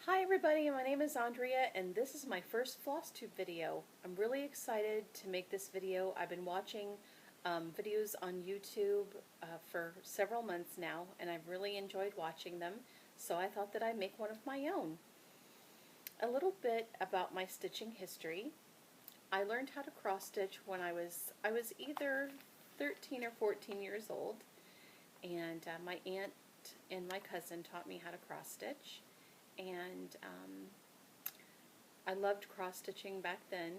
Hi everybody, my name is Andrea and this is my first FlossTube video. I'm really excited to make this video. I've been watching videos on YouTube for several months now and I've really enjoyed watching them, so I thought that I'd make one of my own. A little bit about my stitching history. I learned how to cross stitch when I was either 13 or 14 years old, and my aunt and my cousin taught me how to cross stitch. And I loved cross stitching back then.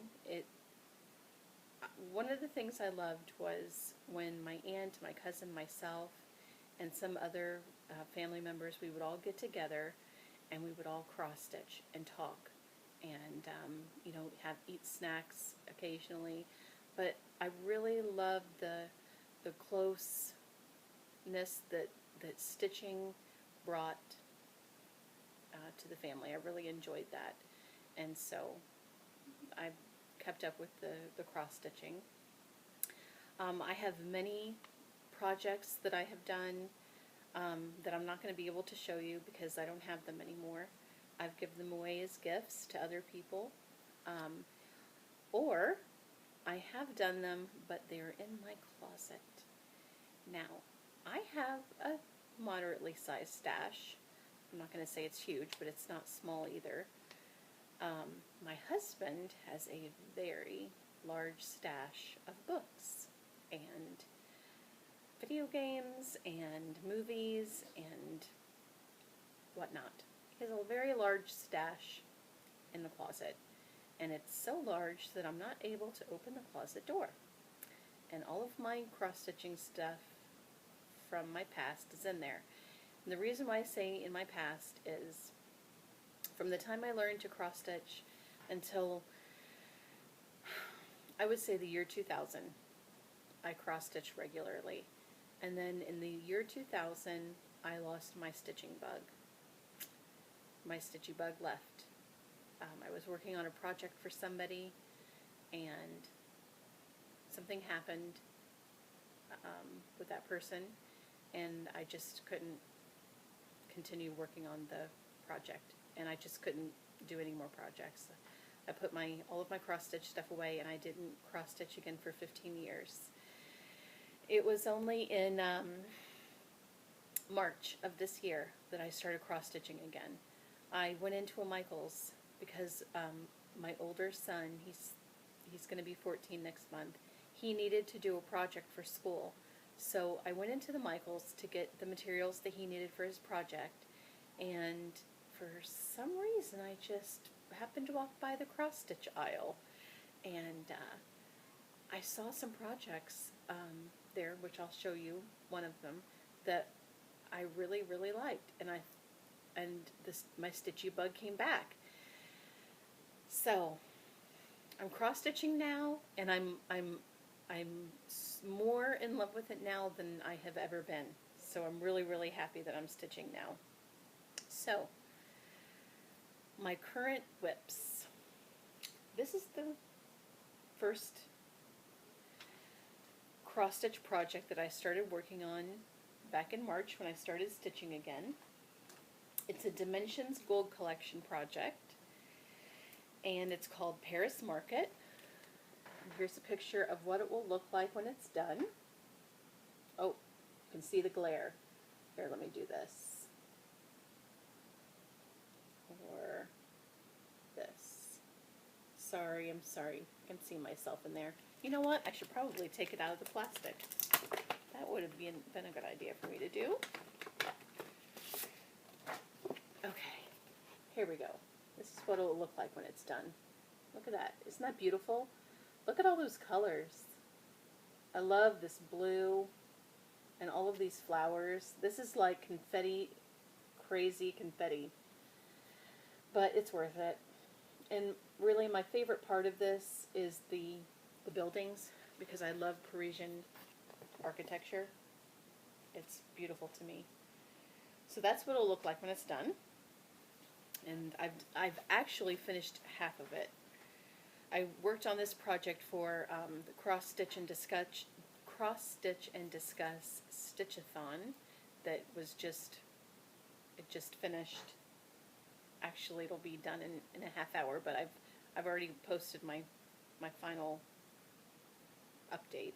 One of the things I loved was when my aunt, my cousin, myself, and some other family members, we would all get together and we would all cross stitch and talk and you know, eat snacks occasionally. But I really loved the closeness that stitching brought to the family. I really enjoyed that, and so I kept up with the cross stitching. I have many projects that I have done that I'm not going to be able to show you because I don't have them anymore. I've given them away as gifts to other people, or I have done them but they're in my closet. Now I have a moderately sized stash. I'm not going to say it's huge, but it's not small either. My husband has a very large stash of books and video games and movies and whatnot. He has a very large stash in the closet, and it's so large that I'm not able to open the closet door. And all of my cross-stitching stuff from my past is in there. And the reason why I say in my past is from the time I learned to cross stitch until I would say the year 2000, I cross stitched regularly. And then in the year 2000, I lost my stitching bug. My stitchy bug left. I was working on a project for somebody and something happened with that person, and I just couldn't continue working on the project, and I just couldn't do any more projects. I put all of my cross-stitch stuff away, and I didn't cross-stitch again for 15 years. It was only in March of this year that I started cross-stitching again. I went into a Michaels because my older son, he's going to be 14 next month, he needed to do a project for school. So I went into the Michaels to get the materials that he needed for his project, and for some reason I just happened to walk by the cross-stitch aisle, and I saw some projects there, which I'll show you one of them, that I really, really liked, and my stitchy bug came back. So I'm cross-stitching now, and I'm more in love with it now than I have ever been. So I'm really, really happy that I'm stitching now. So, my current whips. This is the first cross-stitch project that I started working on back in March when I started stitching again. It's a Dimensions Gold Collection project, and it's called Paris Market. Here's a picture of what it will look like when it's done. Oh, you can see the glare. Here, let me do this. Or this. Sorry, I'm sorry. I can see myself in there. You know what? I should probably take it out of the plastic. That would have been a good idea for me to do. Okay, here we go. This is what it will look like when it's done. Look at that. Isn't that beautiful? Look at all those colors. I love this blue and all of these flowers. This is like confetti, crazy confetti. But it's worth it. And really my favorite part of this is the buildings, because I love Parisian architecture. It's beautiful to me. So that's what it'll look like when it's done. And I've actually finished half of it. I worked on this project for the Cross Stitch and Discuss Stitchathon that was just finished actually it'll be done in a half hour, but I've already posted my final update.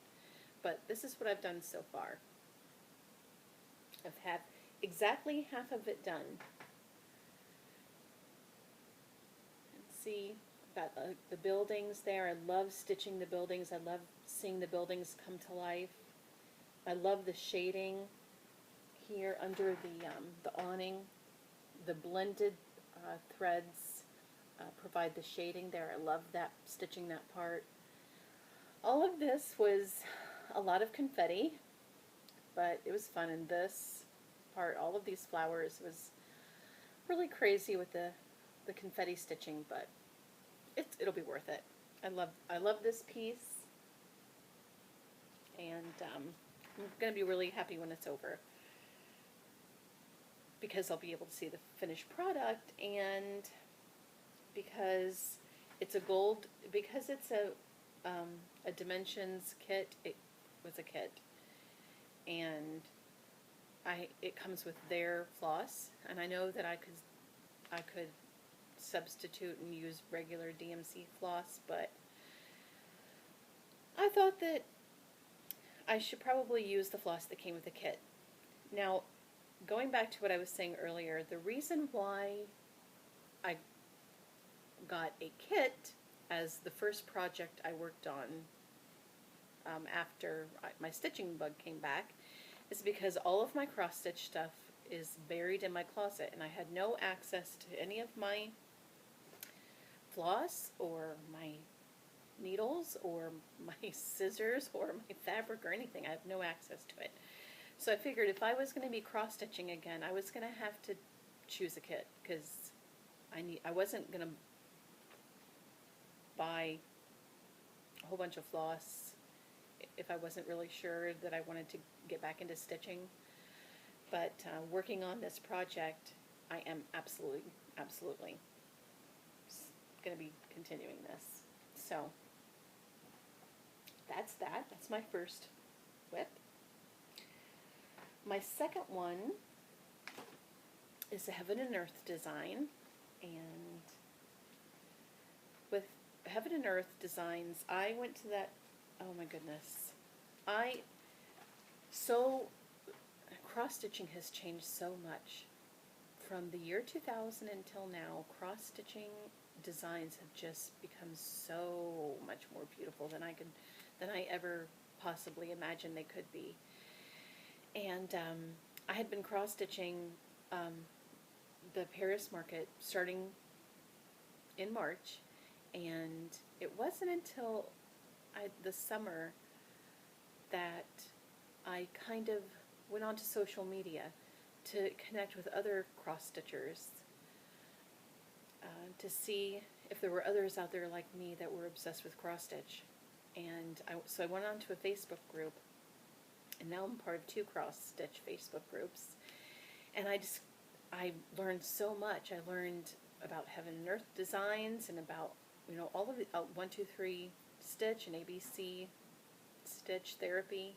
But this is what I've done so far. I've had exactly half of it done. See, got the buildings there. I love stitching the buildings. I love seeing the buildings come to life. I love the shading here under the awning. The blended threads provide the shading there. I love that, stitching that part. All of this was a lot of confetti, but it was fun. And this part, all of these flowers, was really crazy with the confetti stitching, but it'll be worth it. I love this piece, and I'm going to be really happy when it's over, because I'll be able to see the finished product, and because it's a gold, because it's a Dimensions kit. It was a kit, and it comes with their floss, and I know that I could substitute and use regular DMC floss, but I thought that I should probably use the floss that came with the kit. Now, going back to what I was saying earlier, the reason why I got a kit as the first project I worked on after my stitching bug came back is because all of my cross-stitch stuff is buried in my closet, and I had no access to any of my floss or my needles or my scissors or my fabric or anything. I have no access to it. So I figured if I was going to be cross-stitching again, I was going to have to choose a kit, because I wasn't going to buy a whole bunch of floss if I wasn't really sure that I wanted to get back into stitching. But working on this project, I am absolutely going to be continuing this. So that's that. That's my first whip. My second one is a Heaven and Earth design, and with Heaven and Earth designs, I went to that, oh my goodness, cross-stitching has changed so much. From the year 2000 until now, cross-stitching designs have just become so much more beautiful than I ever possibly imagined they could be. And I had been cross-stitching the Paris market starting in March, and it wasn't until the summer that I kind of went onto social media to connect with other cross-stitchers, to see if there were others out there like me that were obsessed with cross-stitch. And so I went onto a Facebook group, and now I'm part of 2 cross-stitch Facebook groups, and I learned so much. I learned about Heaven and Earth designs, and about, all of the 1, 2, 3 stitch and ABC stitch therapy,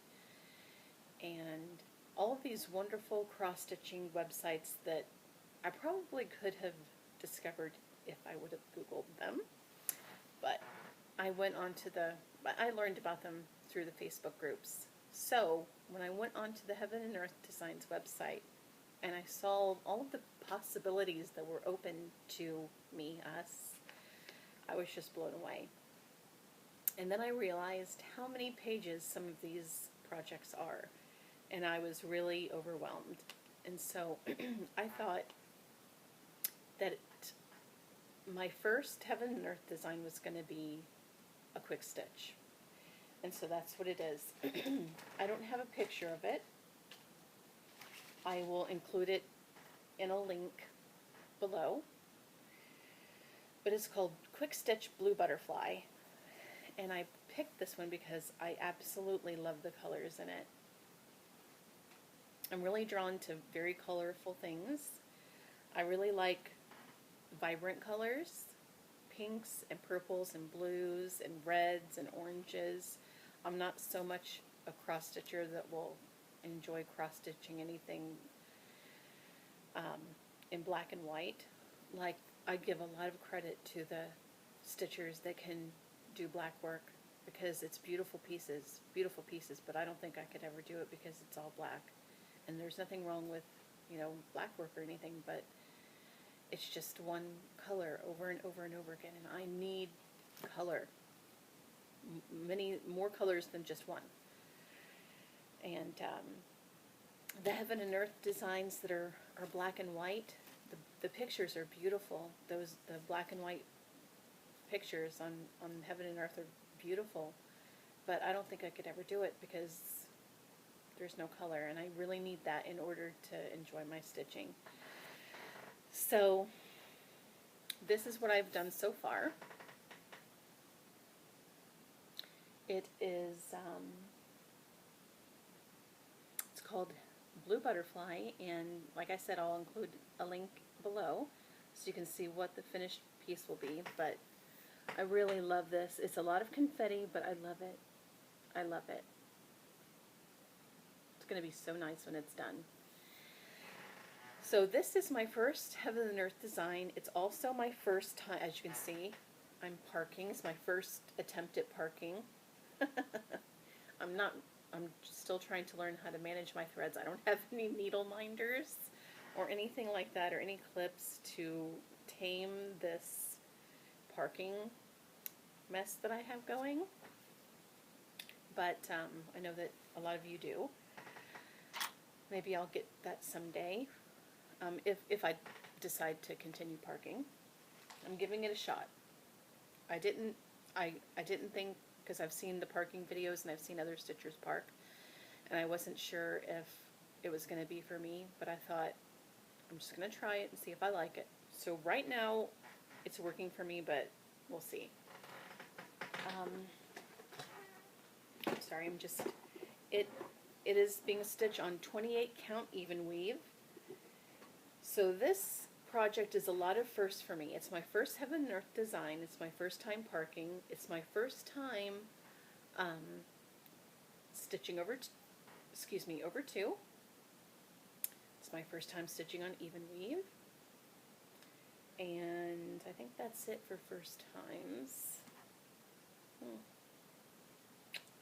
and all of these wonderful cross-stitching websites that I probably could have discovered if I would have Googled them. But I learned about them through the Facebook groups. So when I went onto the Heaven and Earth Designs website, and I saw all of the possibilities that were open to us, I was just blown away. And then I realized how many pages some of these projects are, and I was really overwhelmed. And so I thought that my first Heaven and Earth design was going to be a quick stitch. And so that's what it is. I don't have a picture of it. I will include it in a link below. But it's called Quick Stitch Blue Butterfly. And I picked this one because I absolutely love the colors in it. I'm really drawn to very colorful things. I really like vibrant colors, pinks and purples and blues and reds and oranges. I'm not so much a cross-stitcher that will enjoy cross-stitching anything in black and white. like, I give a lot of credit to the stitchers that can do black work, because it's beautiful pieces, but I don't think I could ever do it because it's all black. And there's nothing wrong with, you know, black work or anything, but it's just one color over and over and over again, and I need color. Many more colors than just one. And the Heaven and Earth designs that are black and white, the pictures are beautiful. The black and white pictures on Heaven and Earth are beautiful, but I don't think I could ever do it because there's no color, and I really need that in order to enjoy my stitching. So this is what I've done so far. It is, it's called Blue Butterfly, and like I said, I'll include a link below so you can see what the finished piece will be, but I really love this. It's a lot of confetti, but I love it. I love it. It's going to be so nice when it's done. So this is my first Heaven and Earth design. It's also my first time, as you can see, I'm parking. It's my first attempt at parking. I'm still trying to learn how to manage my threads. I don't have any needle minders or anything like that, or any clips to tame this parking mess that I have going. But I know that a lot of you do. Maybe I'll get that someday, if I decide to continue parking. I'm giving it a shot. I didn't think, because I've seen the parking videos and I've seen other stitchers park, and I wasn't sure if it was going to be for me, but I thought I'm just going to try it and see if I like it. So right now it's working for me, but we'll see. Sorry, it is being stitched on 28 count even weave. So this project is a lot of firsts for me. It's my first Heaven and Earth design. It's my first time parking. It's my first time stitching over two. It's my first time stitching on even weave. And I think that's it for first times. I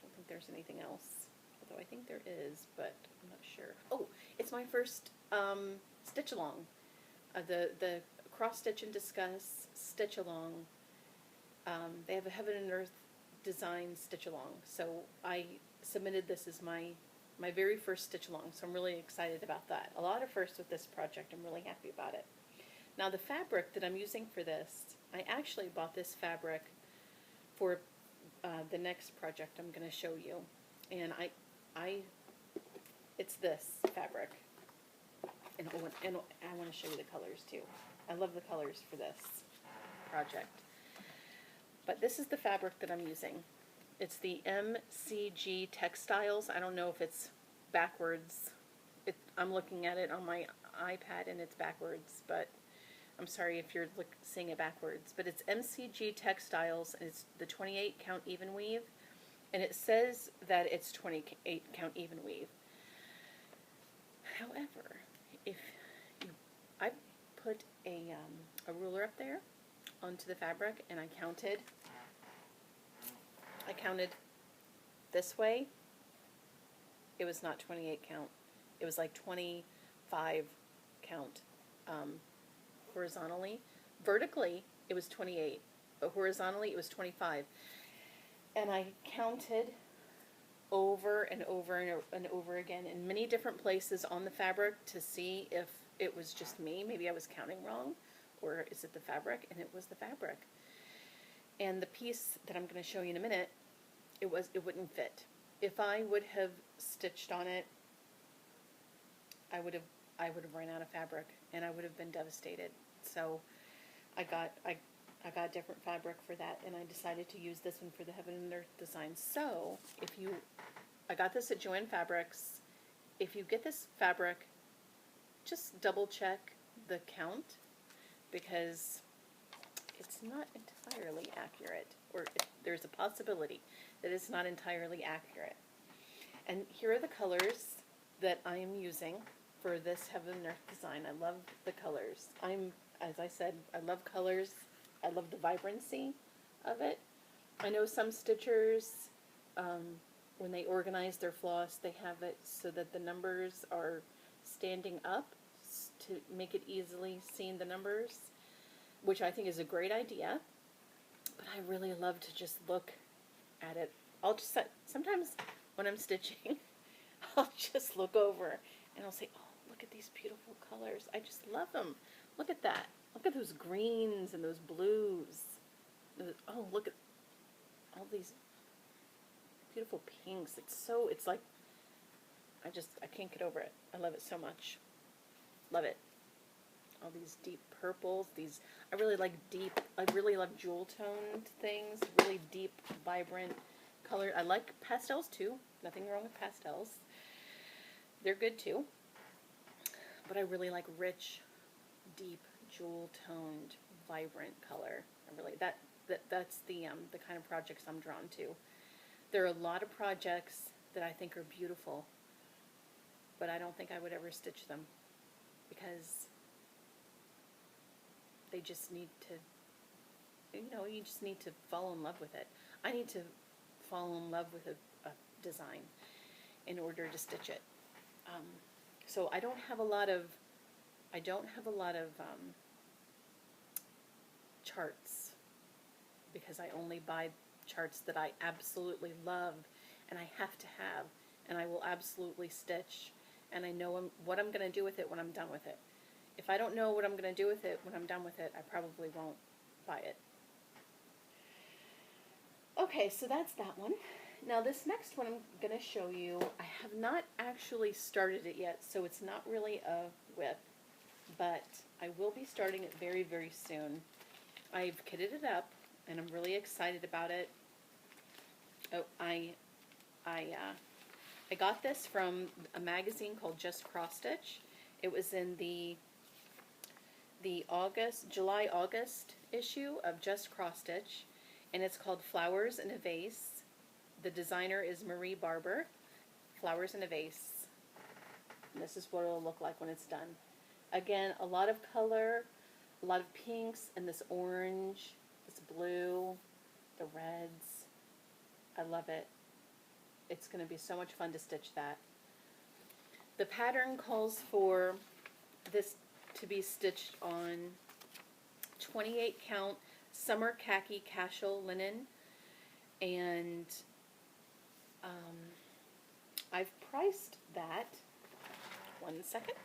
don't think there's anything else, although I think there is, but I'm not sure. Oh, it's my first stitch along. The Cross Stitch and Discuss stitch along. They have a Heaven and Earth design stitch along, so I submitted this as my very first stitch along, so I'm really excited about that. A lot of firsts with this project. I'm really happy about it. Now the fabric that I'm using for this, I actually bought this fabric for the next project I'm going to show you, and it's this fabric. And I want to show you the colors too. I love the colors for this project. But this is the fabric that I'm using. It's the MCG Textiles. I don't know if it's backwards. I'm looking at it on my iPad and it's backwards, but I'm sorry if you're seeing it backwards. But it's MCG Textiles, and it's the 28 count even weave. And it says that it's 28 count even weave. However, I put a ruler up there onto the fabric, and I counted this way. It was not 28 count. It was like 25 count horizontally. Vertically, it was 28, but horizontally, it was 25. And I counted over and over and over again in many different places on the fabric to see if it was just me. Maybe I was counting wrong, or is it the fabric? And it was the fabric. And the piece that I'm going to show you in a minute, it wouldn't fit. If I would have stitched on it, I would have run out of fabric, and I would have been devastated. So I got different fabric for that, and I decided to use this one for the Heaven and Earth design. So I got this at Joann Fabrics. If you get this fabric, just double check the count, because it's not entirely accurate, or there's a possibility that it's not entirely accurate. And here are the colors that I am using for this Heaven and Earth design. I love the colors. As I said, I love colors. I love the vibrancy of it. I know some stitchers, when they organize their floss, they have it so that the numbers are standing up to make it easily seen, the numbers, which I think is a great idea. But I really love to just look at it. I'll just, sometimes when I'm stitching, I'll just look over and I'll say, oh, look at these beautiful colors. I just love them. Look at that. Look at those greens and those blues. Oh, look at all these beautiful pinks. It's like, I can't get over it. I love it so much. Love it. All these deep purples, I really love jewel toned things, really deep, vibrant color. I like pastels too. Nothing wrong with pastels. They're good too. But I really like rich, deep, jewel toned, vibrant color. That's the kind of projects I'm drawn to. There are a lot of projects that I think are beautiful, but I don't think I would ever stitch them because they just need to, you just need to fall in love with it. I need to fall in love with a design in order to stitch it. So I don't have a lot of charts, because I only buy charts that I absolutely love and I have to have, and I will absolutely stitch, and I know what I'm going to do with it when I'm done with it. If I don't know what I'm going to do with it when I'm done with it, I probably won't buy it. Okay, so that's that one. Now this next one I'm going to show you, I have not actually started it yet, so it's not really a whip, but I will be starting it very, very soon. I've kitted it up, and I'm really excited about it. Oh, I got this from a magazine called Just Cross Stitch. It was in the July-August issue of Just Cross Stitch, and it's called Flowers in a Vase. The designer is Marie Barber. Flowers in a Vase. And this is what it'll look like when it's done. Again, a lot of color, a lot of pinks, and this orange, this blue, the reds. I love it. It's going to be so much fun to stitch that. The pattern calls for this to be stitched on 28 count summer khaki casual linen, and I've priced that. 1 second.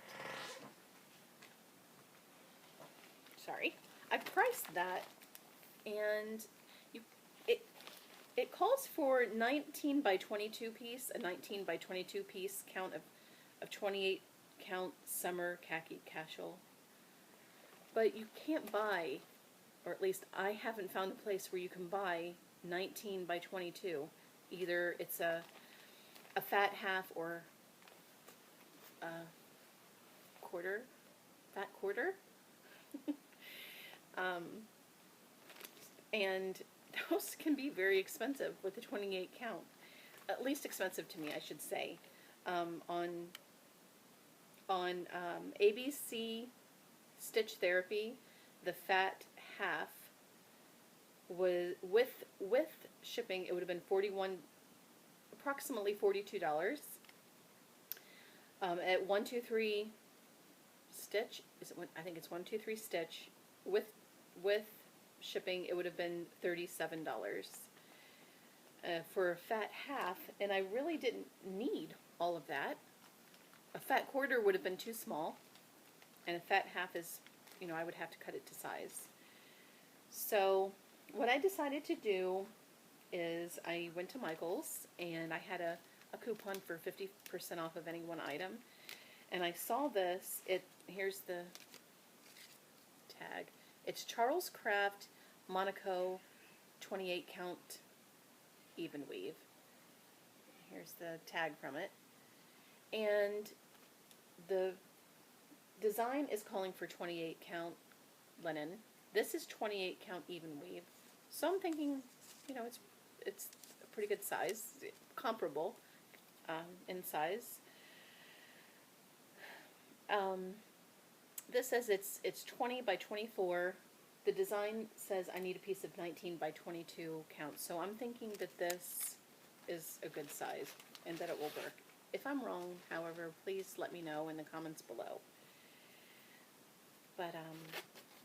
Sorry. I've priced that, and it calls for 19 by 22 piece, a 19 by 22 piece count of 28 count summer khaki casual. But you can't buy, or at least I haven't found a place where you can buy 19 by 22. Either it's a fat half or a quarter, fat quarter. And those can be very expensive with the 28 count. At least expensive to me, I should say. On ABC Stitch Therapy, the fat half was with shipping. It would have been approximately $42. At 123 Stitch, I think it's 123 Stitch with shipping, it would have been $37 for a fat half, and I really didn't need all of that. A fat quarter would have been too small, and a fat half is, I would have to cut it to size. So what I decided to do is I went to Michael's, and I had a coupon for 50% off of any one item, and I saw this. Here's the tag. It's Charles Craft Monaco 28 count even weave. Here's the tag from it. And the design is calling for 28 count linen. This is 28 count even weave. So I'm thinking, it's a pretty good size, comparable in size. This says it's 20 by 24. The design says I need a piece of 19 by 22 count. So I'm thinking that this is a good size and that it will work. If I'm wrong, however, please let me know in the comments below. But,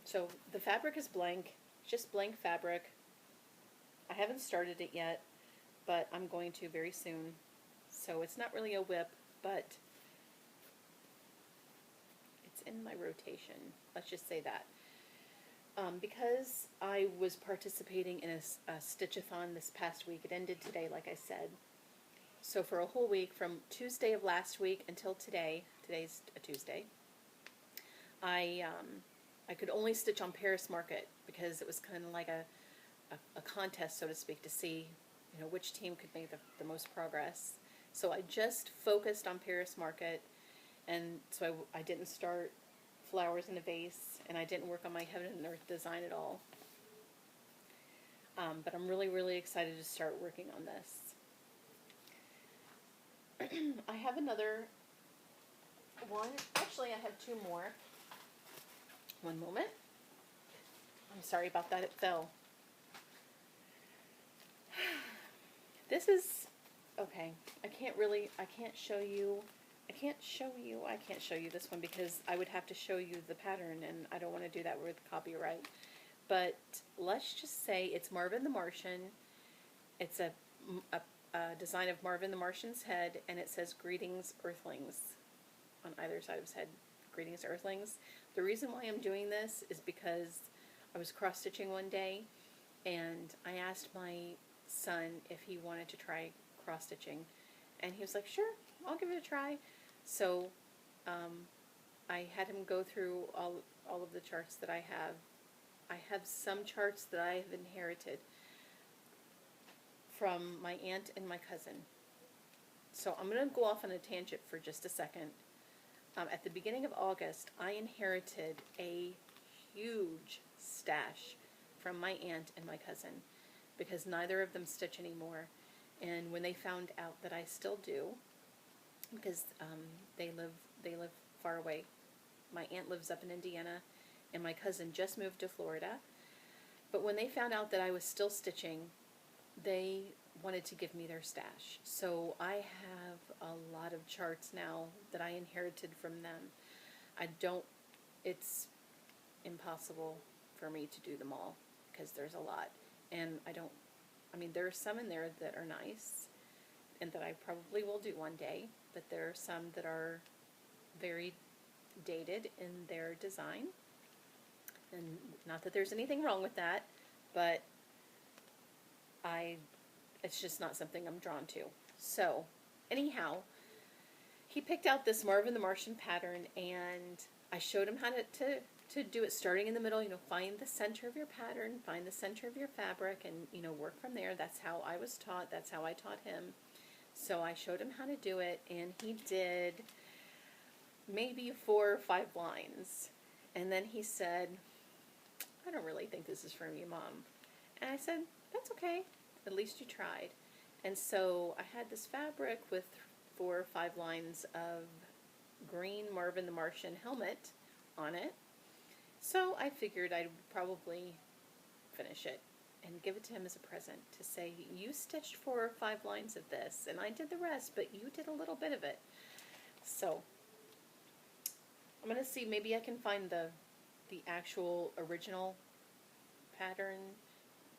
so the fabric is blank, just blank fabric. I haven't started it yet, but I'm going to very soon. So it's not really a whip, but it's in my rotation. Let's just say that. Because I was participating in a stitch-a-thon this past week, it ended today, like I said. So for a whole week, from Tuesday of last week until today, today's a Tuesday, I could only stitch on Paris Market because it was kind of like a contest, so to speak, to see, you know, which team could make the most progress. So I just focused on Paris Market, and so I didn't start flowers in a vase, and I didn't work on my heaven and earth design at all. But I'm really, really excited to start working on this. I have another one. Actually, I have two more. One moment. I'm sorry about that, it fell. This is, okay, I can't show you this one because I would have to show you the pattern, and I don't want to do that with copyright. But let's just say it's Marvin the Martian. It's a design of Marvin the Martian's head, and it says "Greetings, Earthlings" on either side of his head. Greetings, Earthlings. The reason why I'm doing this is because I was cross-stitching one day, and I asked my son if he wanted to try cross-stitching, and he was like, "Sure, I'll give it a try." So I had him go through all of the charts that I have. I have some charts that I have inherited from my aunt and my cousin. So I'm going to go off on a tangent for just a second. At the beginning of August, I inherited a huge stash from my aunt and my cousin because neither of them stitch anymore. And when they found out that I still do, because they live far away. My aunt lives up in Indiana, and my cousin just moved to Florida. But when they found out that I was still stitching, they wanted to give me their stash. So I have a lot of charts now that I inherited from them. It's impossible for me to do them all because there's a lot. And there are some in there that are nice and that I probably will do one day, but there are some that are very dated in their design. And not that there's anything wrong with that, but it's just not something I'm drawn to. So, anyhow, he picked out this Marvin the Martian pattern, and I showed him how to do it starting in the middle. You know, find the center of your pattern, find the center of your fabric, and, you know, work from there. That's how I was taught. That's how I taught him. So I showed him how to do it, and he did maybe 4 or 5 lines. And then he said, "I don't really think this is for me, Mom." And I said, "That's okay. At least you tried." And so I had this fabric with 4 or 5 lines of green Marvin the Martian helmet on it. So I figured I'd probably finish it and give it to him as a present to say, "You stitched 4 or 5 lines of this, and I did the rest, but you did a little bit of it." So I'm going to see, maybe I can find the actual original pattern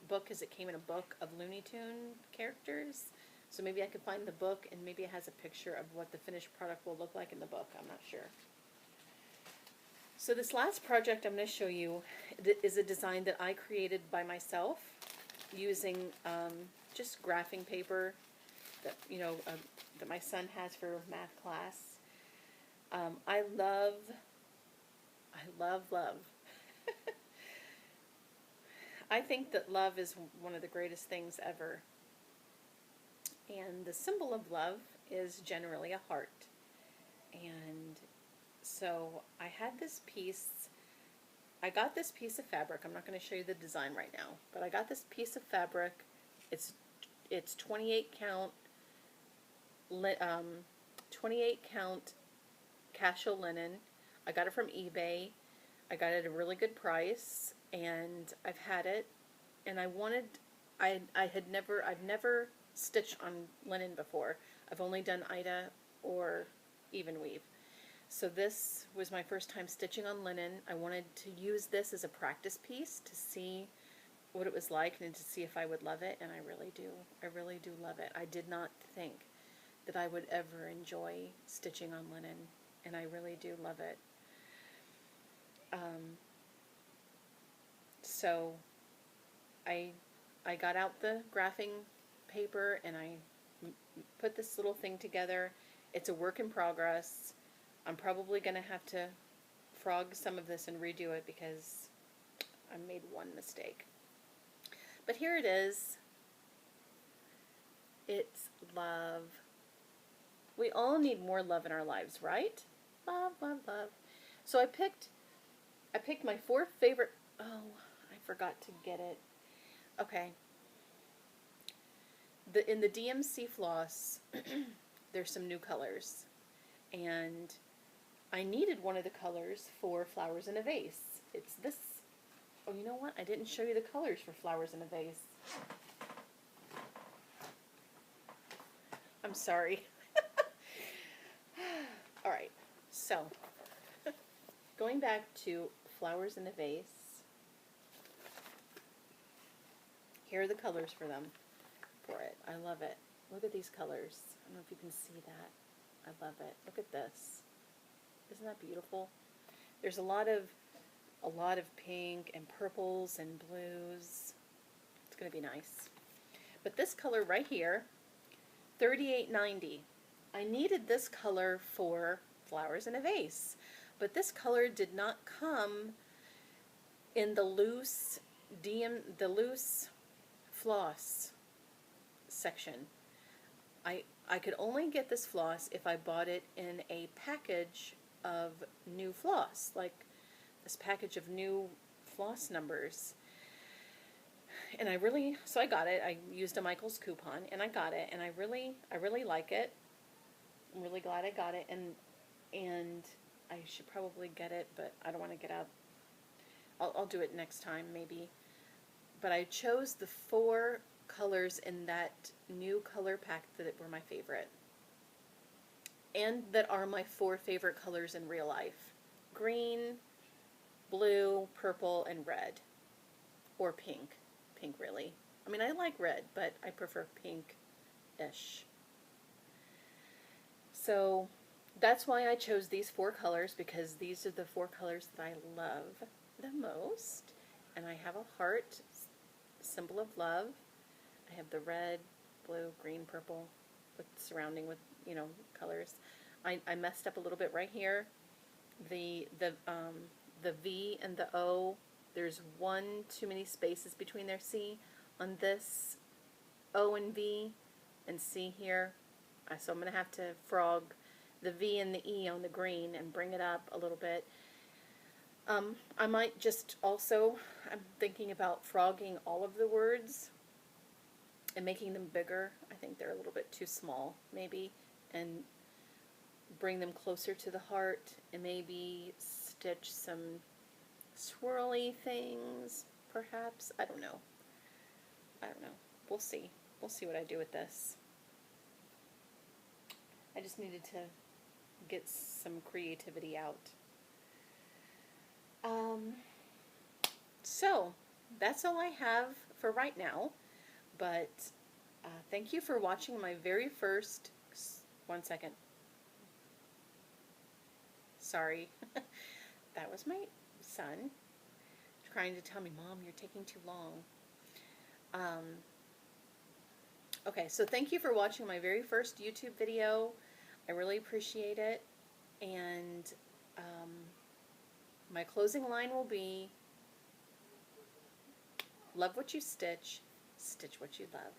book, because it came in a book of Looney Tune characters. So maybe I could find the book, and maybe it has a picture of what the finished product will look like in the book. I'm not sure. So this last project I'm going to show you is a design that I created by myself using just graphing paper that, you know, that my son has for math class. I love I think that love is one of the greatest things ever. And the symbol of love is generally a heart. And so I had this piece, I got this piece of fabric. I'm not going to show you the design right now, but I got this piece of fabric. It's 28 count 28 count casual linen. I got it from eBay. I got it at a really good price, and I've had it, and I've never stitched on linen before. I've only done Ida or even weave. So this was my first time stitching on linen. I wanted to use this as a practice piece to see what it was like and to see if I would love it, and I really do. I really do love it. I did not think that I would ever enjoy stitching on linen, and I really do love it. So I got out the graphing paper and I put this little thing together. It's a work in progress. I'm probably going to have to frog some of this and redo it because I made one mistake. But here it is. It's love. We all need more love in our lives, right? Love, love, love. So I picked my 4 favorite. Oh, I forgot to get it. Okay. In the DMC floss, there's some new colors, and I needed one of the colors for Flowers in a Vase. It's this. Oh, you know what? I didn't show you the colors for Flowers in a Vase. I'm sorry. All right. So, going back to Flowers in a Vase, here are the colors for them. For it. I love it. Look at these colors. I don't know if you can see that. I love it. Look at this. Isn't that beautiful? There's a lot of pink and purples and blues. It's going to be nice. But this color right here, $38.90. I needed this color for Flowers in a Vase, but this color did not come in the loose floss section. I could only get this floss if I bought it in a package of new floss, like this package of new floss numbers. And so I got it. I used a Michael's coupon and I got it, and I really like it. I'm really glad I got it, and I should probably get it, but I don't want to get out. I'll do it next time maybe. But I chose the 4 colors in that new color pack that were my favorite, and that are my 4 favorite colors in real life: green, blue, purple, and red, or pink. Pink, really. I mean, I like red, but I prefer pink-ish. So that's why I chose these 4 colors, because these are the 4 colors that I love the most. And I have a heart, symbol of love. I have the red, blue, green, purple, with surrounding with, you know, colors. I messed up a little bit right here. The V and the O, there's one too many spaces between their C on this O and V and C here. So I'm going to have to frog the V and the E on the green and bring it up a little bit. I might just also, I'm thinking about frogging all of the words and making them bigger. I think they're a little bit too small, maybe, and bring them closer to the heart, and maybe stitch some swirly things, perhaps. I don't know. We'll see. We'll see what I do with this. I just needed to get some creativity out. So that's all I have for right now, but thank you for watching my very first, 1 second, sorry, that was my son trying to tell me, Mom, you're taking too long. Okay, so thank you for watching my very first YouTube video. I really appreciate it, and my closing line will be, love what you stitch, stitch what you love.